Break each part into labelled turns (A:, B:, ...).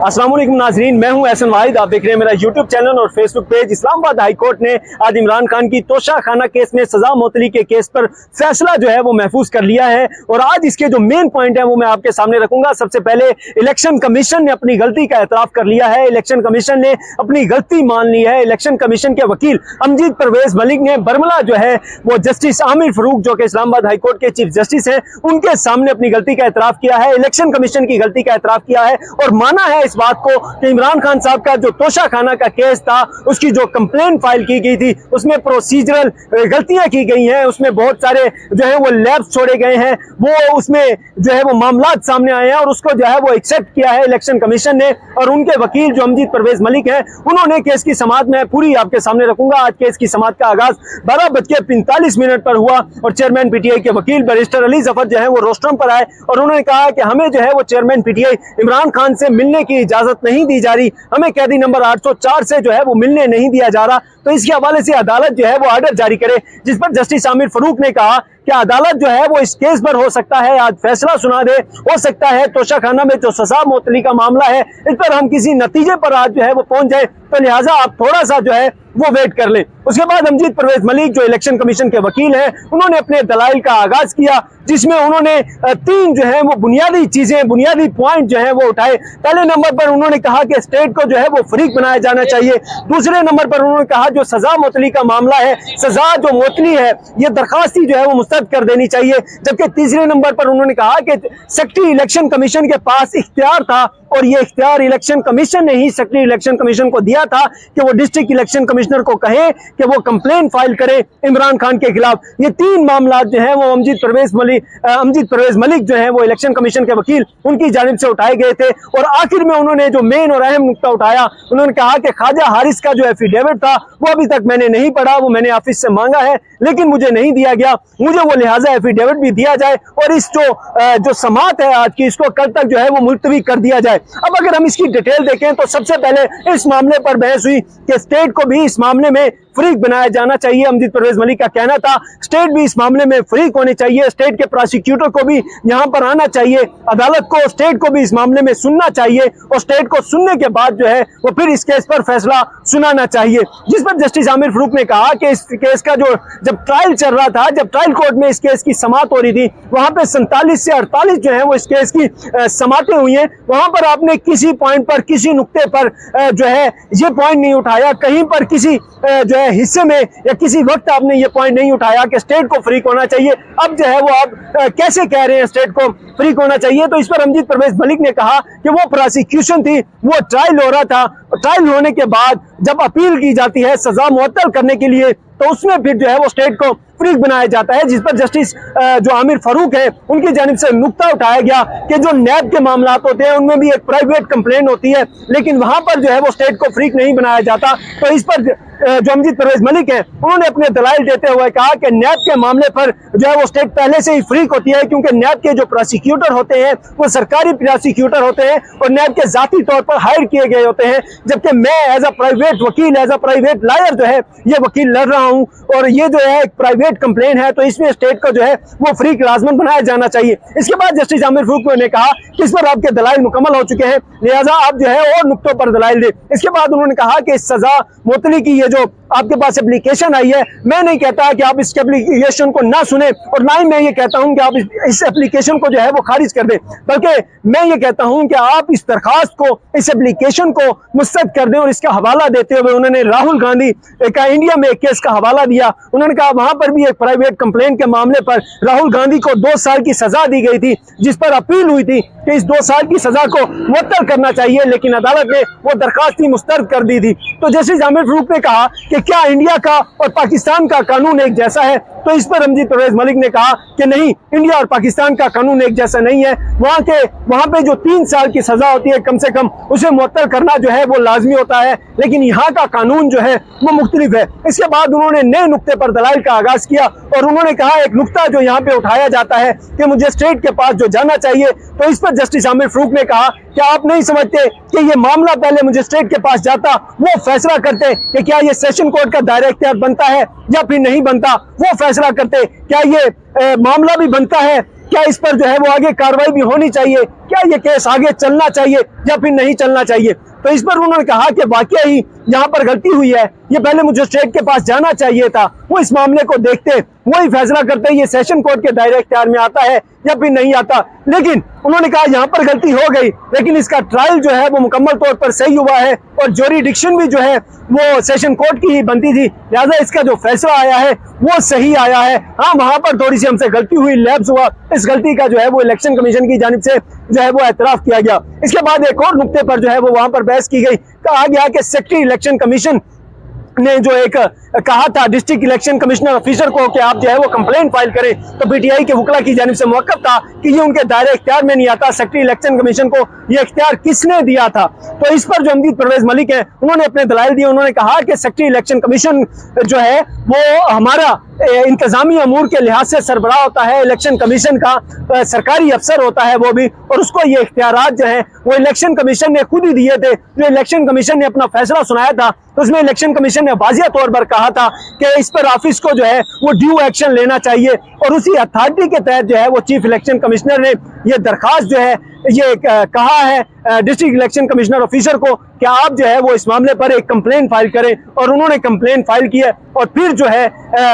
A: अस्सलाम वालेकुम नाजरीन, मैं हूं एहसन वाहिद। आप देख रहे हैं मेरा यूट्यूब चैनल और Facebook page. Islamabad high court ने आज इमरान खान की तोशा खाना केस में सजा मुअत्तली के केस पर फैसला जो है वो महफूज कर लिया है और आज इसके जो मेन पॉइंट है वो मैं आपके सामने रखूंगा। सबसे पहले इलेक्शन कमीशन ने अपनी गलती का एतराफ कर लिया है। इलेक्शन कमीशन ने अपनी गलती मान ली है। इलेक्शन कमीशन के वकील अमजद परवेज मलिक ने बरमला जो है वो जस्टिस आमिर फरूक जो कि इस्लामाबाद हाई कोर्ट के चीफ जस्टिस हैं उनके सामने अपनी गलती का एतराफ किया है। इलेक्शन कमीशन की गलती का एतराफ किया है और माना है इस बात को कि इमरान खान साहब का जो तोशा खाना का केस था उसकी जो कंप्लेन फाइल की गई थी उसमें प्रोसीजरल गलतियां की गई हैं, उसमें बहुत सारे जो है वो लैब्स छोड़े गए हैं, वो उसमें जो है वो मामलात सामने आए हैं और उसको जो है वो एक्सेप्ट किया है इलेक्शन कमीशन ने। और उनके वकील जो अमजद परवेज मलिक हैं उन्होंने केस की समाअत में पूरी आपके सामने रखूंगा। आज केस की समाअत का आगाज 12:45 पर हुआ और चेयरमैन पीटीआई के वकील बैरिस्टर अली जफर जो है वो रोस्ट्रम पर आए और उन्होंने कहा कि हमें जो है वो चेयरमैन पीटीआई इमरान खान से मिलने की इजाजत नहीं दी जा रही, हमें कैदी नंबर 804 से जो है वो मिलने नहीं दिया जा रहा, तो इसके हवाले से अदालत जो है वो ऑर्डर जारी करे। जिस पर जस्टिस आमिर फरूक ने कहा कि अदालत जो है वो इस केस पर हो सकता है आज फैसला सुना दे, हो सकता है तोशा खाना में जो सजा मुअत्तली का मामला है इस पर हम किसी नतीजे पर आज जो है वो पहुंच जाए, तो लिहाजा आप थोड़ा सा जो है वो वेट कर लें। उसके बाद अमजद परवेज मलिक जो इलेक्शन कमीशन के वकील हैं उन्होंने अपने दलाइल का आगाज किया जिसमें उन्होंने 3 जो है वो बुनियादी चीजें, बुनियादी पॉइंट जो है वो उठाए। पहले नंबर पर उन्होंने कहा कि स्टेट को जो है वो फरीक बनाया जाना चाहिए। दूसरे नंबर पर उन्होंने कहा जो सजा मुअत्तली का मामला है, सजा जो मुअत्तली है ये दरखास्ती जो है वो मुस्तरद कर देनी चाहिए। जबकि तीसरे नंबर पर उन्होंने कहा कि सेक्रेटरी इलेक्शन कमीशन के पास इख्तियार था और ये इख्तियार इलेक्शन कमीशन ने ही सेक्रेटरी इलेक्शन कमीशन को दिया था कि वो डिस्ट्रिक्ट इलेक्शन कमिश्नर को कहे कि वो कंप्लेन फाइल करे इमरान खान के खिलाफ। ये 3 मामला जो है वो अमजद परवेज मलिक जो है वो इलेक्शन कमीशन के वकील उनकी जानिब से उठाए गए थे और आखिर में उन्होंने जो मेन और अहम नुकता उठाया, उन्होंने कहा कि ख्वाजा हारिस का जो एफिडेविट था वो अभी तक मैंने नहीं पढ़ा, वो मैंने ऑफिस से मांगा है लेकिन मुझे नहीं दिया गया, मुझे वो लिहाजा एफिडेविट भी दिया जाए और इस जो समाअत है आज की इसको कल तक जो है वो मुलतवी कर दिया जाए। अब अगर हम इसकी डिटेल देखें तो सबसे पहले इस मामले पर बहस हुई कि स्टेट को भी इस मामले में फरीक बनाया जाना चाहिए। अमजद परवेज मलिक का कहना था स्टेट भी इस मामले में फरीक होने चाहिए, स्टेट के प्रोसिक्यूटर को भी यहां पर आना चाहिए, अदालत को स्टेट को भी इस मामले में सुनना चाहिए और स्टेट को सुनने के बाद जो है वो फिर इस केस पर फैसला सुनाना चाहिए। जिस पर जस्टिस आमिर फरूक ने कहा कि इस केस का जो जब ट्रायल चल रहा था, जब ट्रायल कोर्ट में इस केस की समाअत हो रही थी वहां पर 47 से 48 जो है वो इस केस की समाअतें हुई हैं, वहां पर आपने किसी पॉइंट पर, किसी नुक्ते पर जो है ये पॉइंट नहीं उठाया, कहीं पर किसी जो है हिस्से में या किसी वक्त आपने ये पॉइंट नहीं उठाया कि स्टेट को फ्रीक होना चाहिए। अब जो है वो आप कैसे कह रहे हैं स्टेट को फ्रीक होना चाहिए? तो इस पर अमजद परवेज मलिक ने कहा कि वो प्रोसिक्यूशन थी, वो ट्रायल हो रहा था, ट्रायल होने के बाद जब अपील की जाती है सजा मुअत्तल करने के लिए तो उसमें फिर जो है वो स्टेट को फ्रीक बनाया जाता है। जिस पर जस्टिस जो आमिर फरूक है उनकी जानिब से नुक्ता उठाया गया कि जो नैब के मामलात होते हैं उनमें भी एक प्राइवेट कंप्लेन होती है लेकिन वहां पर जो है वो स्टेट को फ्रीक नहीं बनाया जाता। तो इस पर जो अमजद परवेज मलिक है उन्होंने अपने दलाइल देते हुए कहा कि नैब के मामले पर जो है वो स्टेट पहले से ही फ्रीक होती है क्योंकि नैब के जो प्रोसिक्यूटर होते हैं वो सरकारी प्रोसिक्यूटर होते हैं और नैब के जाती तौर पर हायर किए गए होते हैं, जबकि मैं एज अ प्राइवेट वकील, एज अ प्राइवेट लॉयर जो है ये वकील लड़ रहा हूं और ये जो है एक प्राइवेट कंप्लेन है तो इसमें स्टेट को जो है वो फ्रीक लाजमन बनाया जाना चाहिए। इसके बाद जस्टिस आमिर फरूक ने कहा कि इस पर आपके दलाइल मुकम्मल हो चुके हैं, लिहाजा आप जो है और नुक्तों पर दलाइल दे। इसके बाद उन्होंने कहा कि इस सजा मुअत्तली की ये जो आपके पास एप्लीकेशन आई है, मैं नहीं कहता कि आप इस एप्लीकेशन को ना सुने और ना ही मैं ये कहता हूं कि आप इस एप्लीकेशन को जो है वो खारिज कर दें, बल्कि मैं ये कहता हूं कि आप इस दरखास्त को, इस एप्लीकेशन को मुस्तरद कर दें। और इसका हवाला देते हुए उन्होंने राहुल गांधी का इंडिया में एक केस का हवाला दिया। उन्होंने कहा वहां पर भी एक प्राइवेट कंप्लेन के मामले पर राहुल गांधी को 2 साल की सजा दी गई थी जिस पर अपील हुई थी कि इस 2 साल की सजा को मुअत्तल करना चाहिए लेकिन अदालत ने वो दरखास्त ही मुस्तरद कर दी थी। तो जस्टिस आमिर फरूक ने कहा कि क्या इंडिया का और पाकिस्तान का कानून एक जैसा है? तो इस पर अमजद परवेज मलिक ने कहा कि नहीं, इंडिया और पाकिस्तान का कानून एक जैसा नहीं है, वहां पे जो 3 साल की सजा होती है कम से कम उसे मुअत्तल करना जो है वो लाजमी होता है लेकिन यहाँ का कानून जो है वो मुख्तलिफ है। इसके बाद उन्होंने नए नुक्ते पर दलाइल का आगाज किया और उन्होंने कहा एक नुक्ता जो यहाँ पे उठाया जाता है कि मुझे स्टेट के पास जो जाना चाहिए, तो इस पर जस्टिस आमिर फरूक ने कहा कि आप नहीं समझते कि ये मामला पहले मुझे स्टेट के पास जाता, वो फैसला करते कि क्या ये सेशन कोर्ट का दायरा इख्तियार बनता है या फिर नहीं बनता, वो फैसला करते क्या ये मामला भी बनता है क्या इस पर जो है वो आगे कार्रवाई भी होनी चाहिए, क्या ये केस आगे चलना चाहिए या फिर नहीं चलना चाहिए। तो इस पर उन्होंने कहा कि वाकई ही यहाँ पर गलती हुई है, ये पहले मजिस्ट्रेट के पास जाना चाहिए था, वो इस मामले को देखते, वही फैसला करते ये सेशन कोर्ट के दायरे इख्तियार में आता है या फिर नहीं आता। लेकिन उन्होंने कहा यहाँ पर गलती हो गई, लेकिन इसका ट्रायल जो है वो मुकम्मल तौर पर सही हुआ है और ज्यूरिडिक्शन भी जो है वो सेशन कोर्ट की ही बनती थी, लिहाजा इसका जो फैसला आया है वो सही आया है। हाँ, वहां पर थोड़ी सी हमसे गलती हुई, लैप्स हुआ, इस गलती का जो है वो इलेक्शन कमीशन की जानिब से जो है वो एतराफ किया गया। इसके बाद एक और नुक्ते पर जो है वो वहां पर बहस की गई, कहा गया कि सेक्रेटरी इलेक्शन कमीशन ने जो एक कहा था डिस्ट्रिक्ट इलेक्शन कमिश्नर ऑफिसर को कि आप जो है वो कंप्लेन फाइल करें, तो पीटीआई के वकला की जानिब से मौक़िफ़ था कि ये उनके दायरे इख्तियार में नहीं आता, सेक्रेटरी इलेक्शन कमीशन को ये इख्तियार किसने दिया था। तो इस पर जो अमजद परवेज मलिक है उन्होंने अपने दलाइल दिए। उन्होंने कहा कि सेक्रेटरी इलेक्शन कमीशन जो है वो हमारा इंतजामी अमूर के लिहाज से सरबराह होता है, इलेक्शन कमीशन का सरकारी अफसर होता है वो भी, और उसको ये इख्तियारात जो है वो इलेक्शन कमीशन ने खुद ही दिए थे। जो इलेक्शन कमीशन ने अपना फैसला सुनाया था तो उसमें इलेक्शन कमीशन ने वाज़िया तौर पर कहा था कि इस पर ऑफिस को जो है वो ड्यू एक्शन लेना चाहिए, और उसी अथॉरिटी के तहत जो है वो चीफ इलेक्शन कमिश्नर ने ये दरखास्त जो है ये कहा है डिस्ट्रिक्ट इलेक्शन कमिश्नर ऑफिसर को कि आप जो है वो इस मामले पर एक कंप्लेन फाइल करें, और उन्होंने कंप्लेन फाइल की है और फिर जो है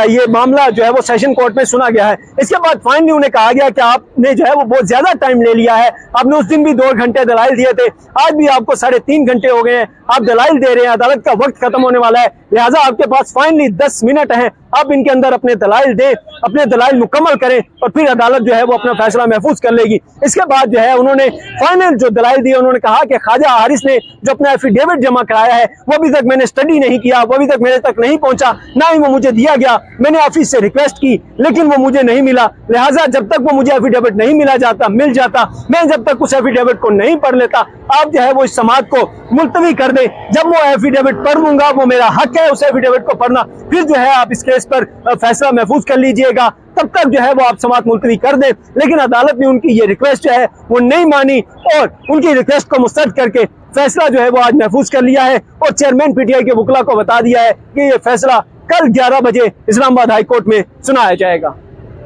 A: ये मामला जो है वो सेशन कोर्ट में सुना गया है। इसके बाद फाइनली उन्हें कहा गया कि आपने जो है वो बहुत ज्यादा टाइम ले लिया है, आपने उस दिन भी 2 घंटे दलाइल दिए थे, आज भी आपको 3.5 घंटे हो गए हैं, आप दलाइल दे रहे हैं, अदालत का वक्त खत्म होने वाला है, लिहाजा आपके पास फाइनली 10 मिनट हैं, आप इनके अंदर अपने दलाइल दें, अपने दलाइल मुकम्मल करें और फिर अदालत जो है वो अपना फैसला महफूज कर लेगी। इसके बाद जो है उन्होंने फाइनल जो दलाइल दिए, उन्होंने कहा कि ख्वाजा हारिस ने जो अपना एफिडेविट जमा कराया है वो अभी तक मैंने स्टडी नहीं किया, वो अभी तक मेरे तक नहीं पहुंचा, ना ही वो मुझे दिया गया, मैंने ऑफिस से रिक्वेस्ट की लेकिन वो मुझे नहीं मिला, लिहाजा जब तक वो मुझे एफिडेविट नहीं मिल जाता, मैं जब तक उस एफिडेविट को नहीं पढ़ लेता, आप जो है वो इस समाअत को मुलतवी कर दें। जब वो एफिडेविट पढ़ लूंगा, वो मेरा हक है उस एफिडेविट को पढ़ना, फिर जो है आप इस केस पर फैसला महफूज कर लीजिएगा, तब तक जो है वो आप समाअत मुलतवी कर दें। लेकिन अदालत ने उनकी ये रिक्वेस्ट जो है वो नहीं मानी और उनकी रिक्वेस्ट को मुस्तरद करके फैसला जो है वो आज महफूज कर लिया है और चेयरमैन पीटीआई के वकला को बता दिया है कि ये फैसला कल 11 बजे इस्लामाबाद हाई कोर्ट में सुनाया जाएगा।